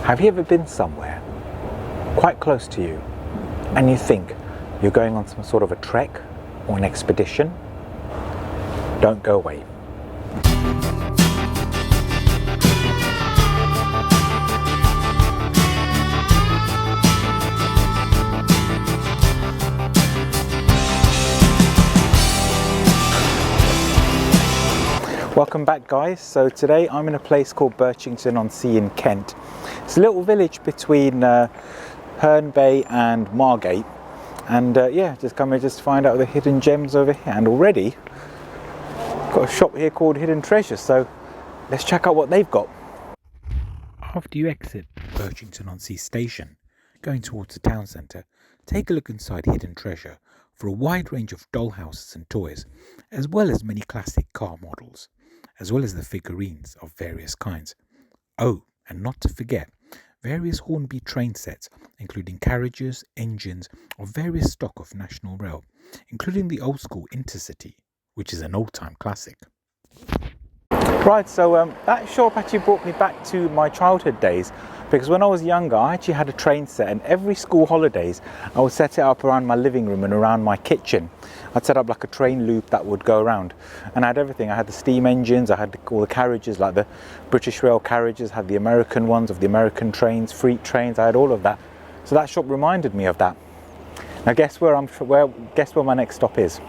Have you ever been somewhere quite close to you and you think you're going on some sort of a trek or an expedition? Don't go away. Welcome back, guys. So today I'm in a place called Birchington on Sea in Kent. It's a little village between Herne Bay and Margate, and yeah, just come here just to find out the hidden gems over here. And already got a shop here called Hidden Treasures, so let's check out what they've got. After you exit Birchington on Sea station, going towards the town centre, take a look inside Hidden Treasure for a wide range of dollhouses and toys, as well as many classic car models, as well as the figurines of various kinds. Oh, and not to forget, various Hornby train sets, including carriages, engines of various stock of National Rail, including the old school Intercity, which is an old-time classic. Right, so that shop actually brought me back to my childhood days, because when I was younger I actually had a train set, and every school holidays I would set it up around my living room and around my kitchen. I'd set up like a train loop that would go around, and I had everything. I had the steam engines, I had all the carriages, like the British Rail carriages, had the American ones of the American trains, freight trains, I had all of that. So that shop reminded me of that. Now guess where my next stop is?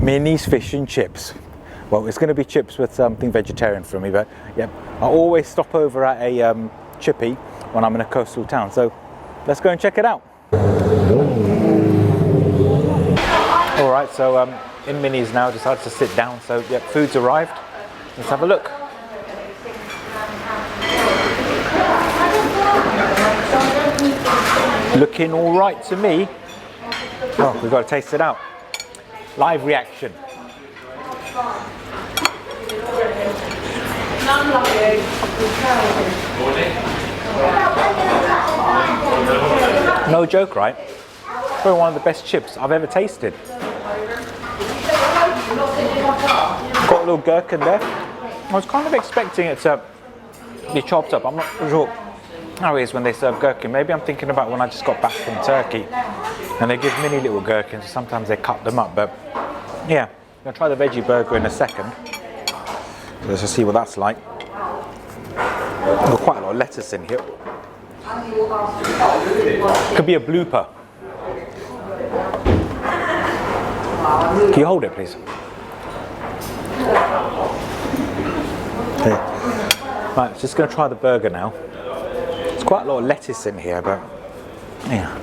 Minnis fish and chips. Well, it's going to be chips with something vegetarian for me, but yeah, I always stop over at a chippy when I'm in a coastal town. So let's go and check it out. All right, so in Minnis now, decided to sit down. So yeah, food's arrived. Let's have a look. Looking all right to me. Oh, we've got to taste it out. Live reaction. No joke, right? Probably one of the best chips I've ever tasted. Got a little gherkin there. I was kind of expecting it to be chopped up. I'm not sure how it is when they serve gherkin. Maybe I'm thinking about when I just got back from Turkey and they give mini little gherkins. Sometimes they cut them up, but yeah, I'm going to try the veggie burger in a second. Let's just see what that's like. Got quite a lot of lettuce in here. Could be a blooper. Can you hold it, please? Okay. Right, just going to try the burger now. There's quite a lot of lettuce in here, but yeah.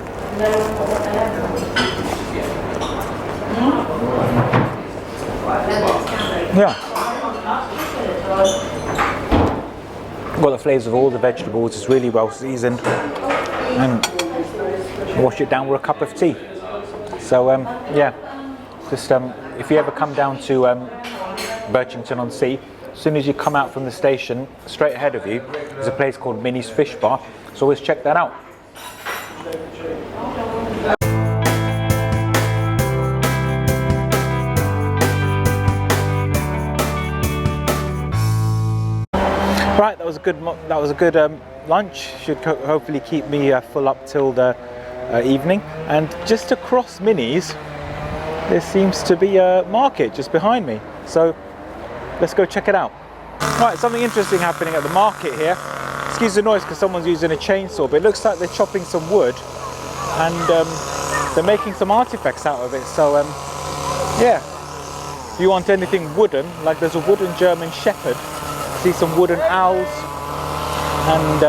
Yeah. Got the flavours of all the vegetables. It's really well seasoned, and wash it down with a cup of tea. So yeah, just if you ever come down to Birchington on Sea, as soon as you come out from the station, straight ahead of you there's a place called Minnis Fish Bar, so always check that out. Right, that was a good lunch. Should hopefully keep me full up till the evening. And just across Minnis, there seems to be a market just behind me. So let's go check it out. Right, something interesting happening at the market here. Excuse the noise because someone's using a chainsaw, but it looks like they're chopping some wood and they're making some artifacts out of it. So yeah, if you want anything wooden, like there's a wooden German Shepherd. See some wooden owls and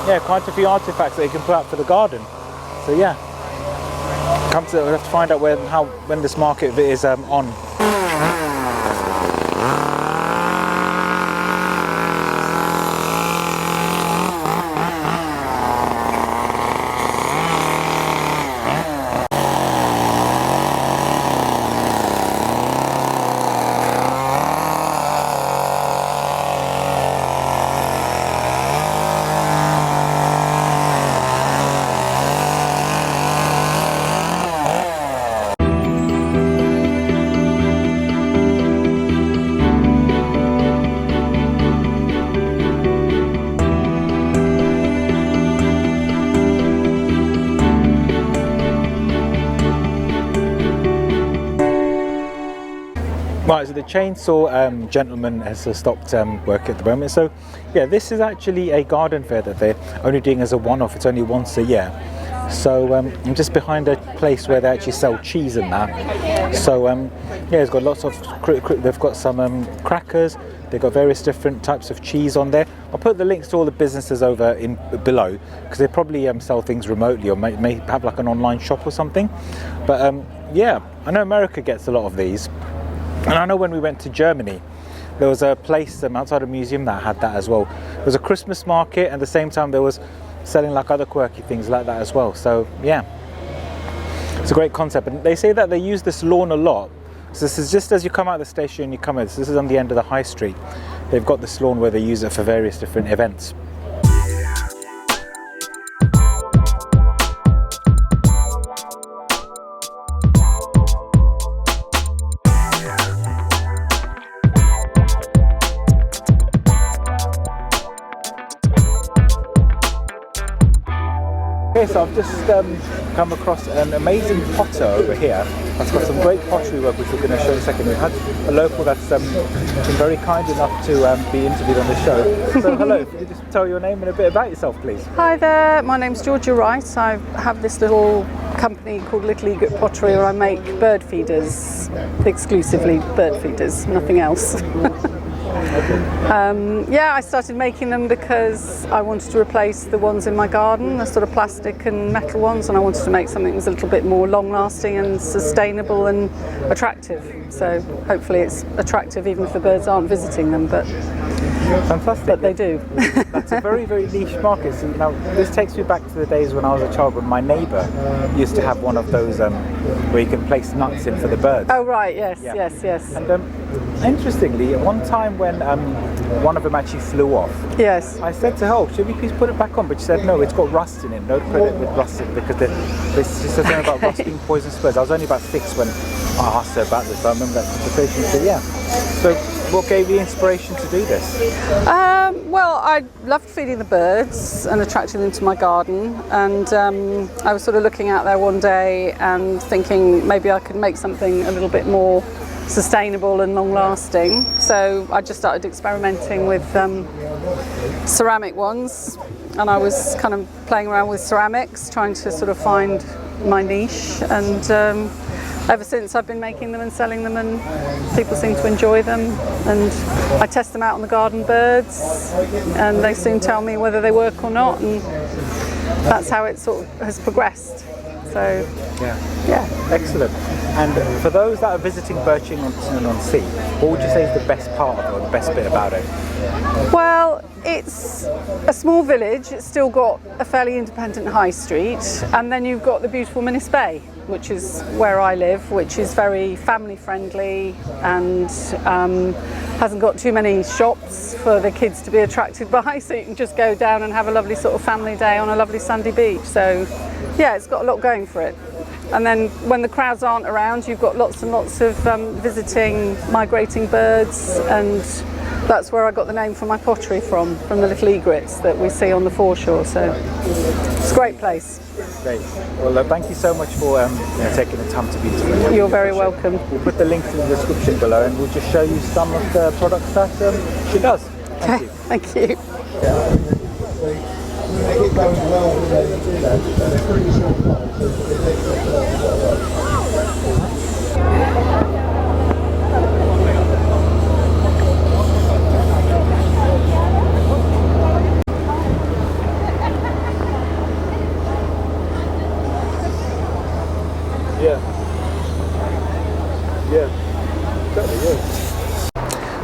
yeah, quite a few artifacts that you can put out for the garden. So yeah, we'll have to find out when this market is on. Right, so the chainsaw gentleman has stopped work at the moment. So yeah, this is actually a garden fair that they're only doing as a one-off. It's only once a year. So I'm just behind a place where they actually sell cheese and that. So yeah, it's got lots of, they've got some crackers, they've got various different types of cheese on there. I'll put the links to all the businesses over in below, because they probably sell things remotely, or may have like an online shop or something. But yeah, I know America gets a lot of these. And I know when we went to Germany, there was a place outside a museum that had that as well. It was a Christmas market, and at the same time there was selling like other quirky things like that as well. So yeah, it's a great concept. And they say that they use this lawn a lot. So this is just as you come out of the station, you come in. So this is on the end of the high street. They've got this lawn where they use it for various different events. Okay, so I've just come across an amazing potter over here that's got some great pottery work, which we're going to show in a second. We had a local that's been very kind enough to be interviewed on the show. So hello, could you just tell your name and a bit about yourself, please? Hi there, my name's Georgia Rice. I have this little company called Little Egret Pottery where I make bird feeders, exclusively bird feeders, nothing else. Yeah, I started making them because I wanted to replace the ones in my garden, the sort of plastic and metal ones, and I wanted to make something that was a little bit more long-lasting and sustainable and attractive. So hopefully it's attractive even if the birds aren't visiting them, but fantastic. But they do. That's a very, very niche market. So now this takes me back to the days when I was a child, when my neighbour used to have one of those where you can place nuts in for the birds. Oh right, yes, yeah. yes. And interestingly, at one time when one of them actually flew off, yes, I said to her, "Oh, should we please put it back on?" But she said, "No, it's got rust in it. Don't put it with rust in it," because she said something about rust being poisonous birds. I was only about 6 when I asked her about this. I remember that conversation. She said, "Yeah." So, what gave you inspiration to do this? Well, I loved feeding the birds and attracting them to my garden, and I was sort of looking out there one day and thinking maybe I could make something a little bit more sustainable and long-lasting. So I just started experimenting with ceramic ones, and I was kind of playing around with ceramics, trying to sort of find my niche, and ever since I've been making them and selling them, and people seem to enjoy them, and I test them out on the garden birds and they soon tell me whether they work or not, and that's how it sort of has progressed. So yeah. Excellent. And for those that are visiting Birchington on Sea, what would you say is the best part of it, or the best bit about it? Well, it's a small village. It's still got a fairly independent high street, and then you've got the beautiful Minnis Bay, which is where I live, which is very family friendly and hasn't got too many shops for the kids to be attracted by, so you can just go down and have a lovely sort of family day on a lovely sandy beach. So yeah, it's got a lot going for it. And then when the crowds aren't around, you've got lots and lots of visiting migrating birds, and that's where I got the name for my pottery from the little egrets that we see on the foreshore. So it's a great place. Great. Well, thank you so much for taking the time to be here. You're very welcome. We'll put the links in the description below, and we'll just show you some of the products that she does. Thank you. Thank you.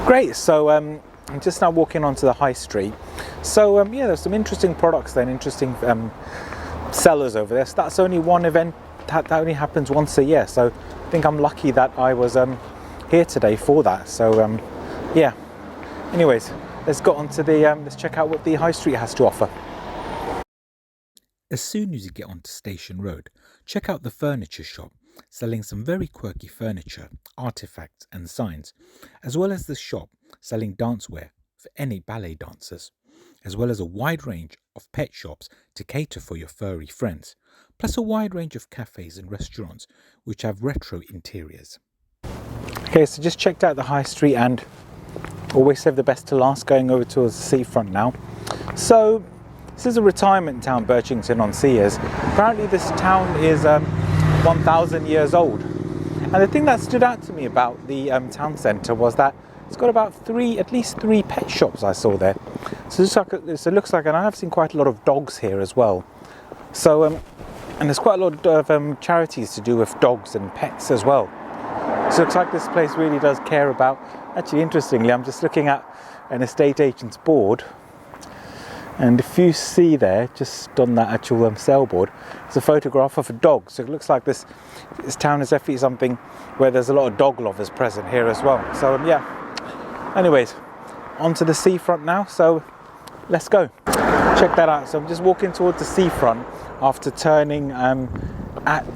Great. So I'm just now walking onto the high street. So yeah, there's some interesting products there, and interesting sellers over there. So that's only one event that only happens once a year. So I think I'm lucky that I was here today for that. So yeah. Anyways, let's go on to the let's check out what the high street has to offer. As soon as you get onto Station Road, check out the furniture shop, selling some very quirky furniture, artifacts and signs, as well as the shop selling dancewear for any ballet dancers, as well as a wide range of pet shops to cater for your furry friends, plus a wide range of cafes and restaurants which have retro interiors. Okay, so just checked out the high street and always save the best to last, going over towards the seafront now. So this is a retirement town, Birchington on Sea is. Apparently this town is 1,000 years old. And the thing that stood out to me about the town centre was that it's got about at least three pet shops I saw there. So it looks like, and I have seen quite a lot of dogs here as well. So, and there's quite a lot of charities to do with dogs and pets as well. So it looks like this place really does care about, actually interestingly, I'm just looking at an estate agent's board. And if you see there, just on that actual sailboard, it's a photograph of a dog. So it looks like this town is definitely something where there's a lot of dog lovers present here as well. So yeah, anyways, onto the seafront now. So let's go. Check that out. So I'm just walking towards the seafront after turning at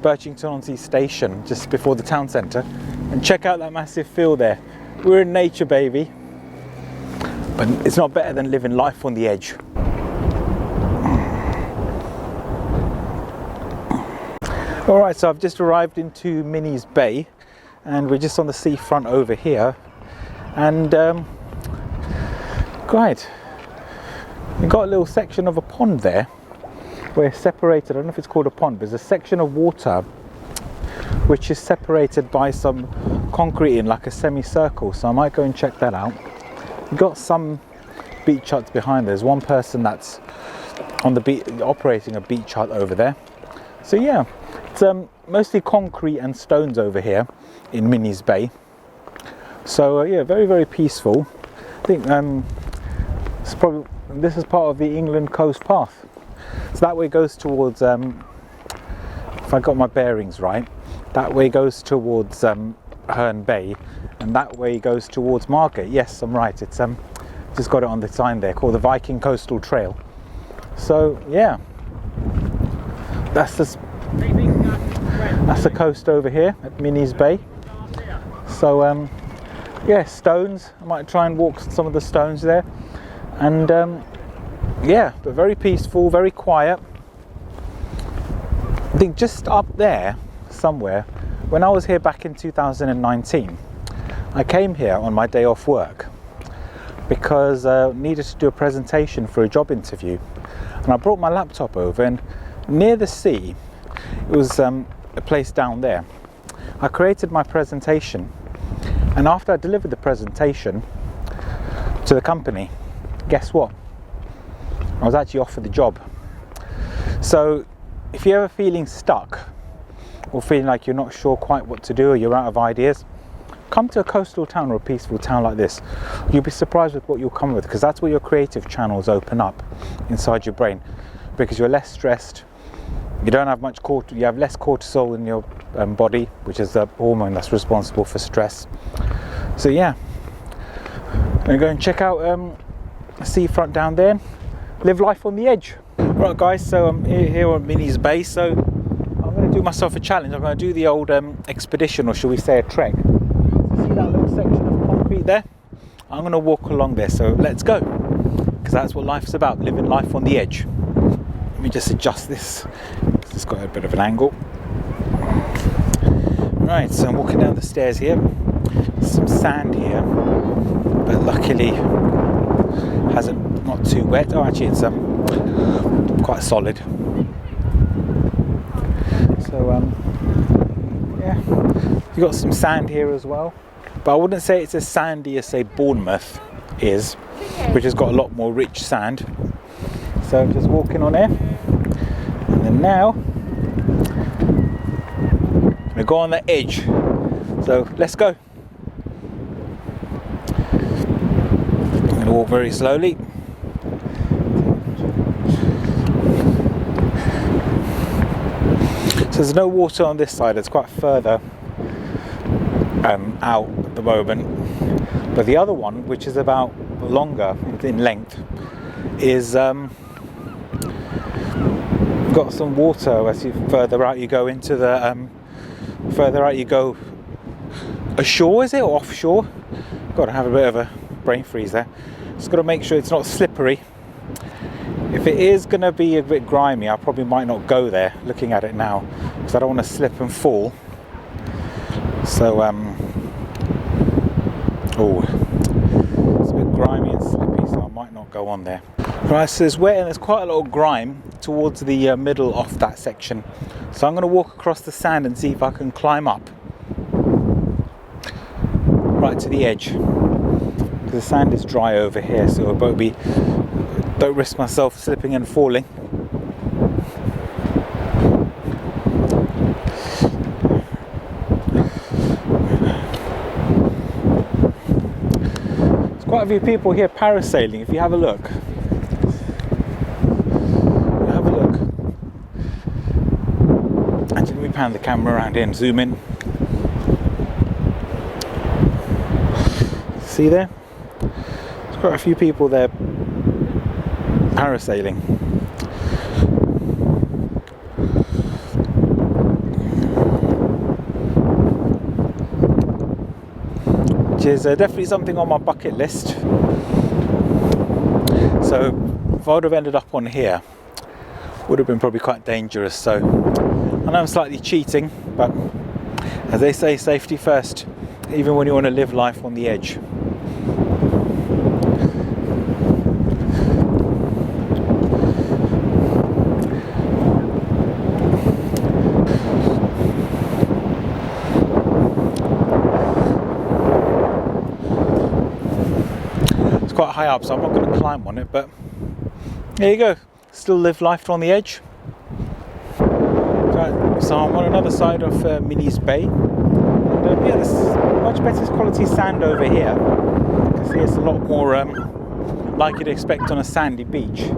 Birchington on Sea station just before the town centre. And check out that massive field there. We're in nature, baby. But it's not better than living life on the edge. Alright, so I've just arrived into Minnis Bay and we're just on the seafront over here. And great, we've got a little section of a pond there. We're separated, I don't know if it's called a pond, but there's a section of water which is separated by some concrete in like a semicircle. So I might go and check that out. We've got some beach huts behind. There's one person that's on the beach operating a beach hut over there. So yeah, it's mostly concrete and stones over here in Minnis Bay. So yeah, very, very peaceful. I think this is part of the England Coast Path. So that way goes towards, if I got my bearings right, that way goes towards Herne Bay, and that way goes towards Margate. Yes, I'm right. It's just got it on the sign there, called the Viking Coastal Trail. So yeah, that's the coast over here at Minnis Bay. So yeah, stones. I might try and walk some of the stones there, and yeah, but very peaceful, very quiet. I think just up there somewhere, when I was here back in 2019, I came here on my day off work because I needed to do a presentation for a job interview, and I brought my laptop over, and near the sea, it was a place down there. I created my presentation, and after I delivered the presentation to the company, guess what? I was actually offered the job. So if you're ever feeling stuck or feeling like you're not sure quite what to do, or you're out of ideas, come to a coastal town or a peaceful town like this. You'll be surprised with what you'll come with, because that's where your creative channels open up inside your brain, because you're less stressed. You don't have much you have less cortisol in your body, which is the hormone that's responsible for stress. So yeah, I'm gonna go and check out the seafront down there, live life on the edge. Right guys, so I'm here on Minnis Bay, so I'm going to do myself a challenge. I'm going to do the old expedition, or shall we say a trek. See that little section of concrete there? I'm going to walk along there, so let's go, because that's what life's about, living life on the edge. Let me just adjust this, it's got a bit of an angle. Right, so I'm walking down the stairs here. There's some sand here, but luckily not too wet. Oh, actually it's quite solid. So yeah, you got some sand here as well, but I wouldn't say it's as sandy as say Bournemouth is, which has got a lot more rich sand. So I'm just walking on here, and then now I'm gonna go on the edge. So let's go. I'm gonna walk very slowly. So there's no water on this side, it's quite further out at the moment. But the other one, which is about longer in length, is got some water as you further out you go into the further out you go ashore, is it, or offshore? Got to have a bit of a brain freeze there. Just got to make sure it's not slippery. If it is going to be a bit grimy, I probably might not go there looking at it now, because I don't want to slip and fall. So oh, it's a bit grimy and slippy, so I might not go on there. Right, so it's wet and there's quite a lot of grime towards the middle of that section. So I'm going to walk across the sand and see if I can climb up right to the edge. The sand is dry over here, so I don't risk myself slipping and falling. There's quite a few people here parasailing. If you have a look, actually, let me pan the camera around here and zoom in. See there? There's quite a few people there parasailing. Which is definitely something on my bucket list. So if I would have ended up on here, would have been probably quite dangerous. So I know I'm slightly cheating, but as they say, safety first, even when you want to live life on the edge. Quite high up, so I'm not going to climb on it, but there you go, still live life on the edge. So I'm on another side of Minnis Bay, and yeah, there's much better quality sand over here. You can see it's a lot more like you'd expect on a sandy beach.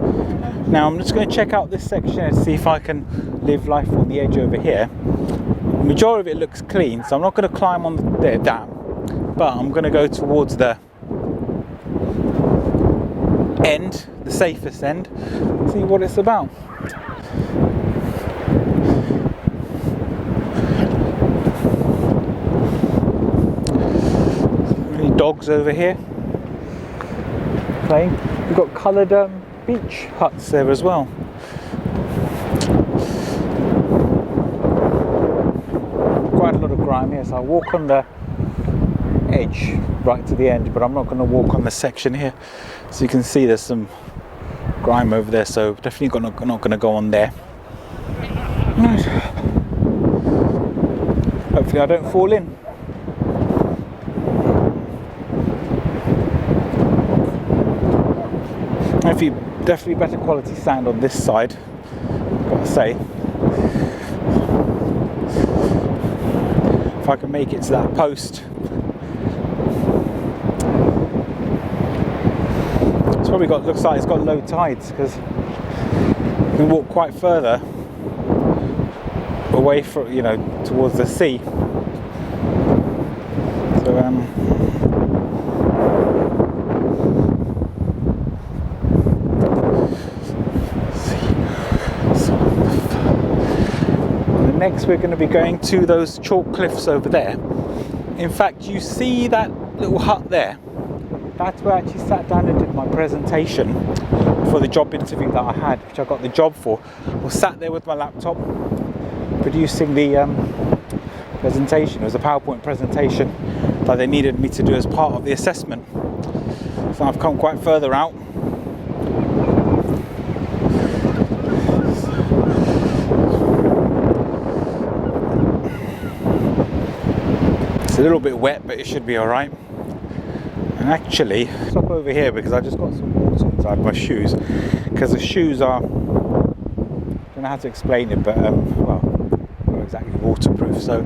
Now I'm just going to check out this section and see if I can live life on the edge over here. The majority of it looks clean, so I'm not going to climb on that, but I'm going to go towards the end, the safest end, see what it's about. Any dogs over here playing? We've got coloured beach huts there as well. Quite a lot of grime here, so I'll walk on the edge right to the end, but I'm not going to walk on the section here. So you can see there's some grime over there, so definitely not going to go on there. Right. Hopefully I don't fall in. Definitely better quality sand on this side, I've got to say. If I can make it to that post. Probably looks like it's got low tides, because you can walk quite further away from, towards the sea. So next we're going to be going to those chalk cliffs over there. In fact, you see that little hut there? That's where I actually sat down and did my presentation for the job interview that I had, which I got the job for. I was sat there with my laptop producing the presentation. It was a PowerPoint presentation that they needed me to do as part of the assessment. So I've come quite further out. It's a little bit wet, but it should be alright. And actually, stop over here because I just got some water inside my shoes, because the shoes are, I don't know how to explain it, but well, not exactly waterproof, so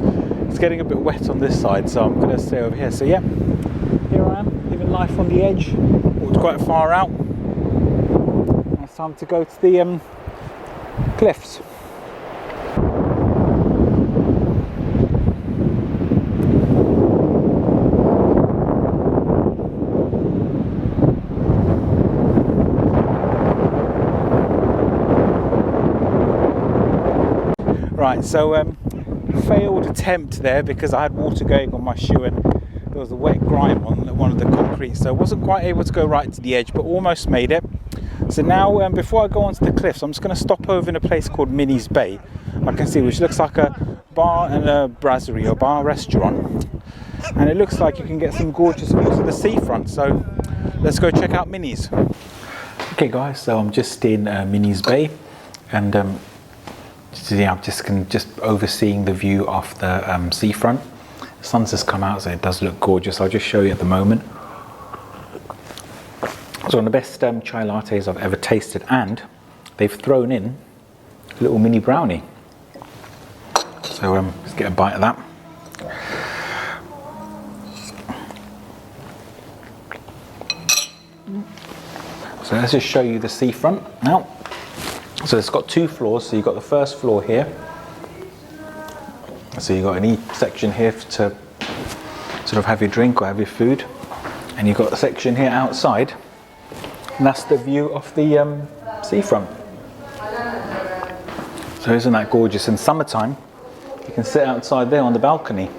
it's getting a bit wet on this side, so I'm going to stay over here. So yeah, here I am, living life on the edge, walked quite far out. Now it's time to go to the cliffs. Right, so failed attempt there because I had water going on my shoe and there was a wet grime on one of the concrete, so I wasn't quite able to go right to the edge, but almost made it. So now, before I go onto the cliffs, I'm just going to stop over in a place called Minnis Bay. I can see, which looks like a bar and a brasserie or bar restaurant. And it looks like you can get some gorgeous views of the seafront. So let's go check out Minnis. Okay guys, so I'm just in Minnis Bay, and I'm just overseeing the view of the seafront. The sun's just come out, so it does look gorgeous. I'll just show you at the moment. It's one of the best chai lattes I've ever tasted, and they've thrown in a little mini brownie. So let's get a bite of that. So let's just show you the seafront now. So it's got 2 floors. So you've got the first floor here. So you've got an section here to sort of have your drink or have your food, and you've got a section here outside. And that's the view of the seafront. So isn't that gorgeous? In summertime, you can sit outside there on the balcony.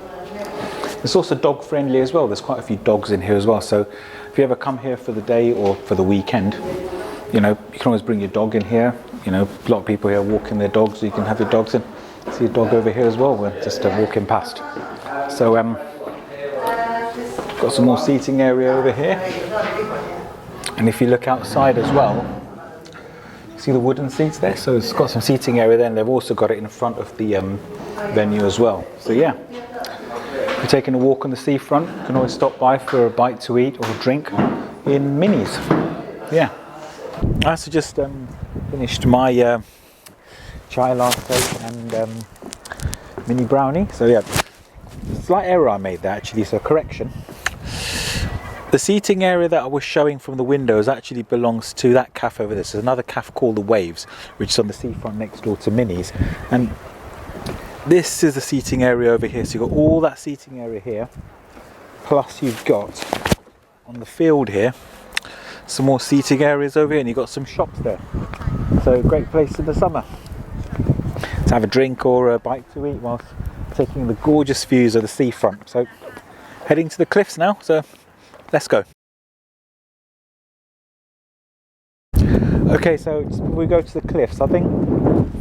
It's also dog friendly as well. There's quite a few dogs in here as well. So if you ever come here for the day or for the weekend, you know, you can always bring your dog in here. You know, a lot of people here walking their dogs, so you can have your dogs in. See a dog over here as well. We're just walking past. So got some more seating area over here. And if you look outside as well, see the wooden seats there? So it's got some seating area there, and they've also got it in front of the venue as well. So yeah, if you're taking a walk on the seafront, you can always stop by for a bite to eat or a drink in Minnis. Yeah. I also just finished my chai latte and mini brownie. So yeah, slight error I made there actually, so correction. The seating area that I was showing from the windows actually belongs to that cafe over there. So there's another cafe called the Waves, which is on the seafront next door to Minnis. And this is the seating area over here. So you've got all that seating area here. Plus you've got, on the field here, some more seating areas over here, and you've got some shops there. So great place in the summer to have a drink or a bite to eat whilst taking the gorgeous views of the seafront. So heading to the cliffs now. So let's go. Okay, so just before we go to the cliffs, I think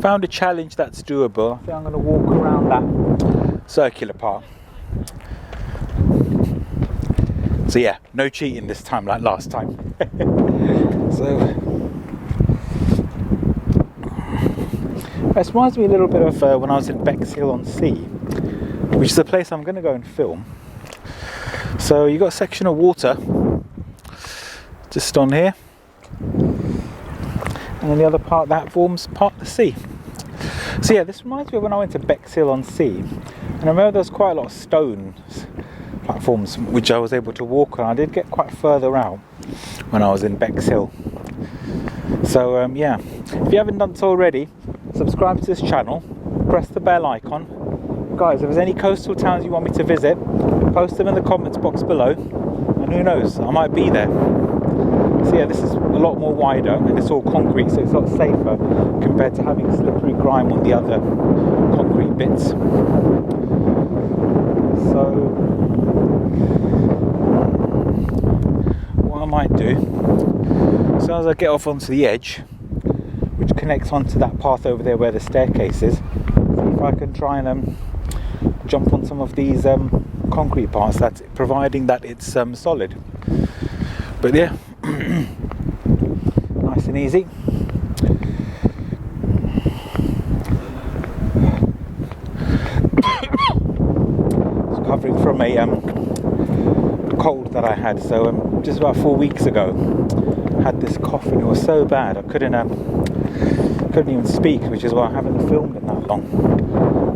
found a challenge that's doable. I think I'm going to walk around that circular part. So yeah, no cheating this time like last time. So this reminds me a little bit of when I was in Bexhill-on-Sea, which is a place I'm going to go and film. So you've got a section of water just on here, and then the other part that forms part of the sea. So yeah, this reminds me of when I went to Bexhill-on-Sea, and I remember there's quite a lot of stones platforms which I was able to walk on. I did get quite further out when I was in Bexhill. So yeah, if you haven't done so already, subscribe to this channel, press the bell icon. Guys, if there's any coastal towns you want me to visit, post them in the comments box below, and who knows, I might be there. So yeah, this is a lot more wider, and it's all concrete, so it's a lot safer compared to having slippery grime on the other concrete bits. So what I might do, as soon as I get off onto the edge, which connects onto that path over there where the staircase is, see if I can try and jump on some of these concrete parts, that's providing that it's solid. But yeah, nice and easy. It's covering from a cold that I had. So just about 4 weeks ago, I had this cough, and it was so bad I couldn't even speak, which is why I haven't filmed it that long.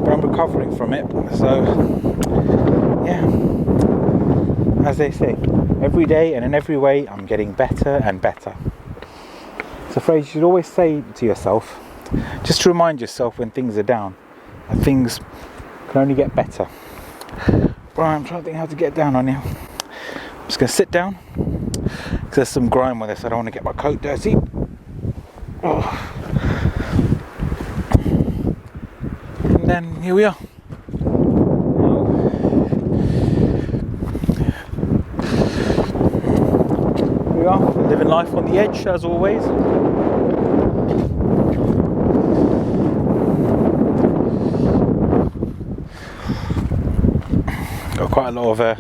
But I'm recovering from it. So yeah, as they say, every day and in every way I'm getting better and better. It's a phrase you should always say to yourself, just to remind yourself when things are down, that things can only get better. Right, I'm trying to think how to get down on here. I'm just going to sit down, because there's some grime on this, I don't want to get my coat dirty. Oh. And then here we are. Living Living life on the edge as always. Got quite a lot of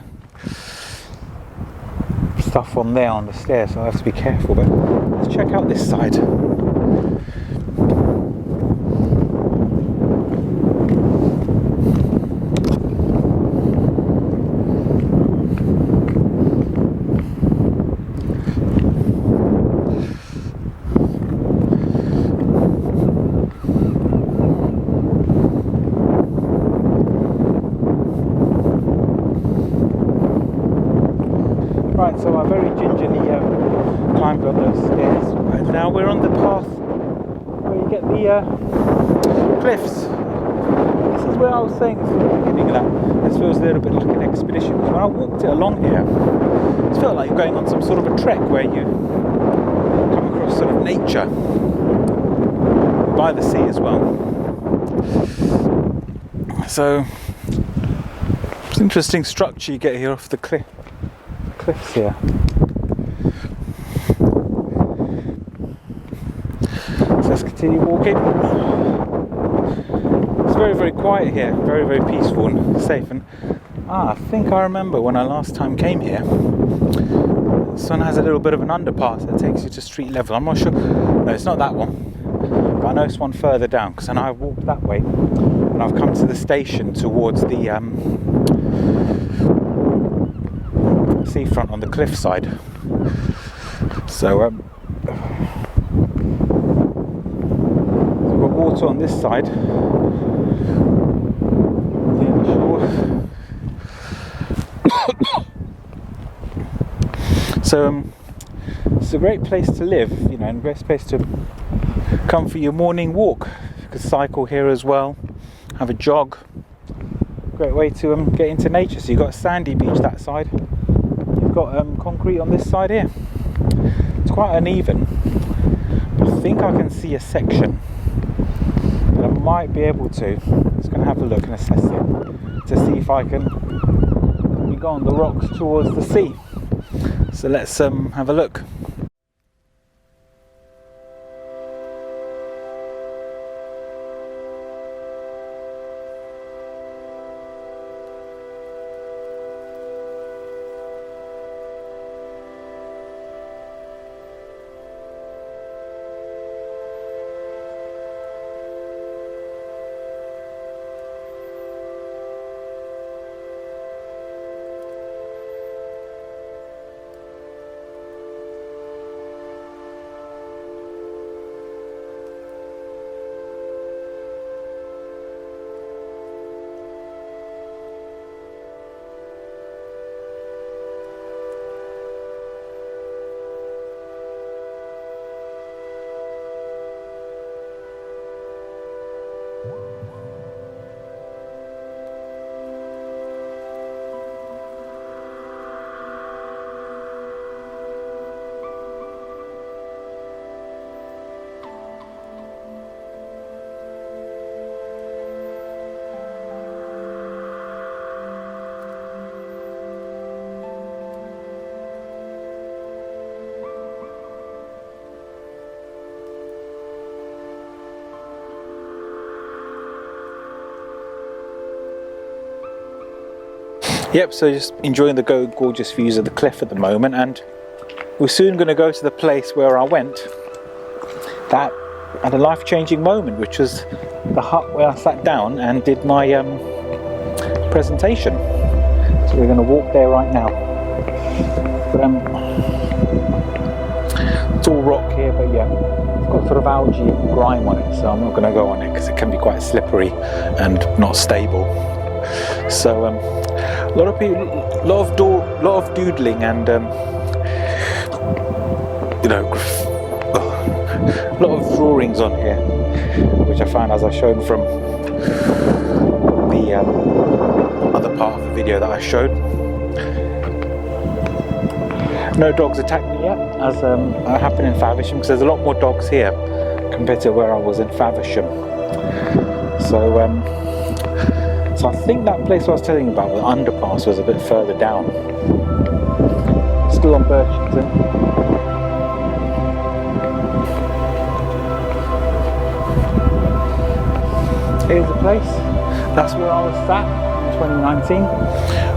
stuff on there on the stairs, so I have to be careful, but let's check out this side. Right, so I very gingerly climbed up those stairs, and now we're on the path where you get the cliffs. This is where I was saying at the beginning that this feels a little bit like an expedition, because when I walked it along here, it felt like you're going on some sort of a trek where you come across sort of nature by the sea as well. So it's an interesting structure you get here off the cliffs here. So let's continue walking. It's very, very quiet here, very, very peaceful and safe. And I think I remember when I last time came here, this one has a little bit of an underpass that takes you to street level. I'm not sure, no, it's not that one, but I know it's one further down, because I know I've walked that way and I've come to the station towards the seafront on the cliffside. So we've got water on this side near the shore. So it's a great place to live, you know, and a great place to come for your morning walk. You could cycle here as well, have a jog. Great way to get into nature. So you've got a sandy beach that side. Got concrete on this side here. It's quite uneven. I think I can see a section, but I might be able to. I'm just going to have a look and assess it to see if I can go on the rocks towards the sea. So let's have a look. Yep, so just enjoying the gorgeous views of the cliff at the moment, and we're soon going to go to the place where I went that had a life-changing moment, which was the hut where I sat down and did my presentation. So we're going to walk there right now. But, it's all rock here, but yeah, it's got sort of algae and grime on it, so I'm not going to go on it because it can be quite slippery and not stable. So a lot of people, a lot of doodling and you know, a lot of drawings on here, which I found as I showed from the other part of the video that I showed. No dogs attacked me yet, as happened in Faversham, because there's a lot more dogs here compared to where I was in Faversham. So I think that place I was telling you about, the underpass, was a bit further down. Still on Birchington. Here's the place. That's where I was sat in 2019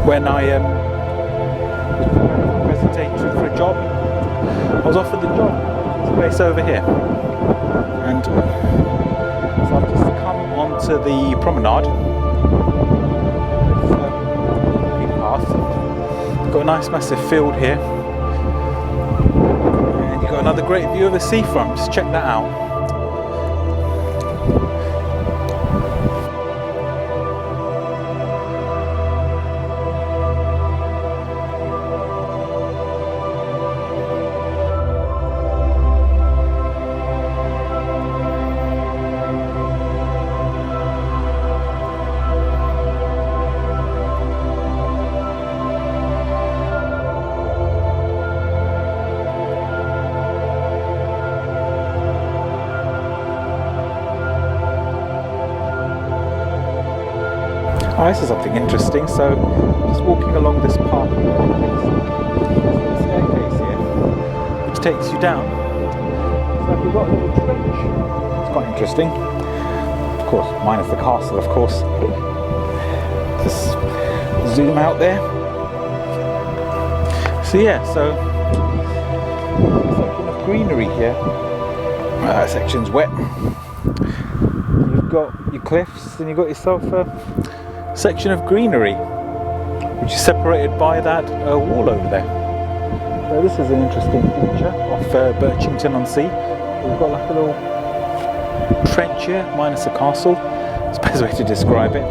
when I was preparing a presentation for a job. I was offered the job. This place over here. And so I've just come onto the promenade. This path. Got a nice massive field here. And you've got another great view of the seafront. Just check that out. Oh, this is something interesting. So, just walking along this path, there's a staircase here, which takes you down. It's like you've got a little trench. It's quite interesting. Of course, minus the castle, of course. Just zoom out there. So yeah, so a section of greenery here. That section's wet. You've got your cliffs, and you've got yourself a section of greenery, which is separated by that wall over there. So this is an interesting feature of Birchington on Sea. We've got like a little trench here, minus a castle. It's the best way to describe it.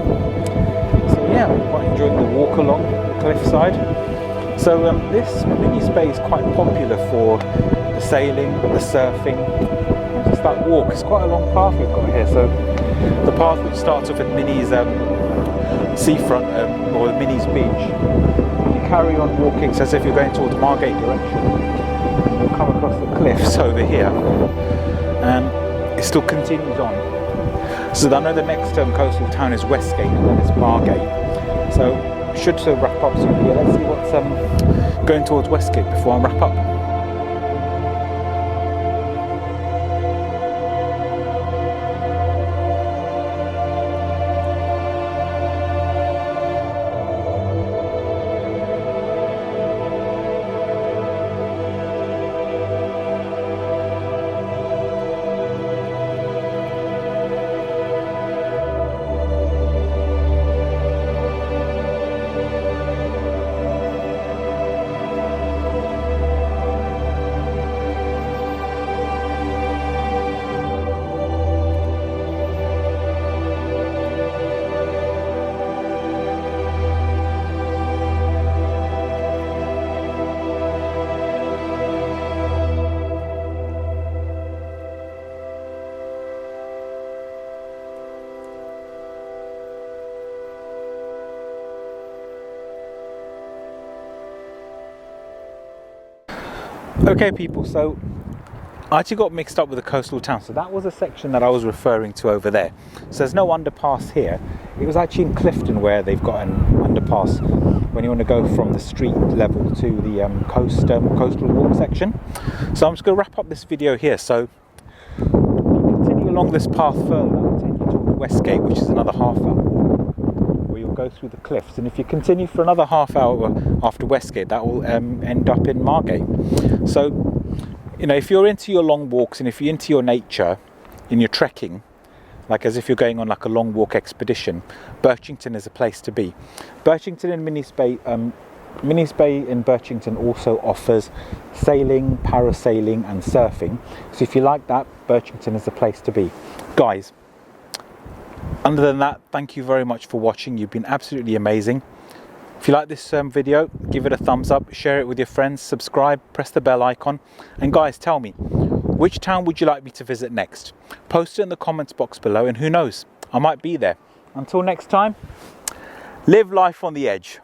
So yeah, I'm quite enjoying the walk along the cliffside. So this Minnis Bay is quite popular for the sailing, the surfing, and just that walk. It's quite a long path we've got here. So the path which starts off at Minnis seafront or the Minnis beach, you carry on walking so as if you're going towards Margate direction. You'll come across the cliffs over here, and it still continues on. So I know the next coastal town is Westgate, and then it's Margate. So should wrap up soon here. Let's see what's going towards Westgate before I wrap up. Okay people, so I actually got mixed up with the coastal town. So that was a section that I was referring to over there. So there's no underpass here. It was actually in Clifton where they've got an underpass when you want to go from the street level to the coastal walk section. So I'm just going to wrap up this video here. So continue along this path further, that will take you towards Westgate, which is another half-hour walk, where you'll go through the cliffs. And if you continue for another half hour after Westgate, that will end up in Margate. So, you know, if you're into your long walks and if you're into your nature, in your trekking, like as if you're going on like a long walk expedition, Birchington is a place to be. Birchington and Minnis Bay, Minnis Bay in Birchington also offers sailing, parasailing and surfing. So if you like that, Birchington is a place to be. Guys, other than that, thank you very much for watching. You've been absolutely amazing. If you like this video, give it a thumbs up, share it with your friends, subscribe, press the bell icon. And guys, tell me, which town would you like me to visit next? Post it in the comments box below, and who knows, I might be there. Until next time, live life on the edge.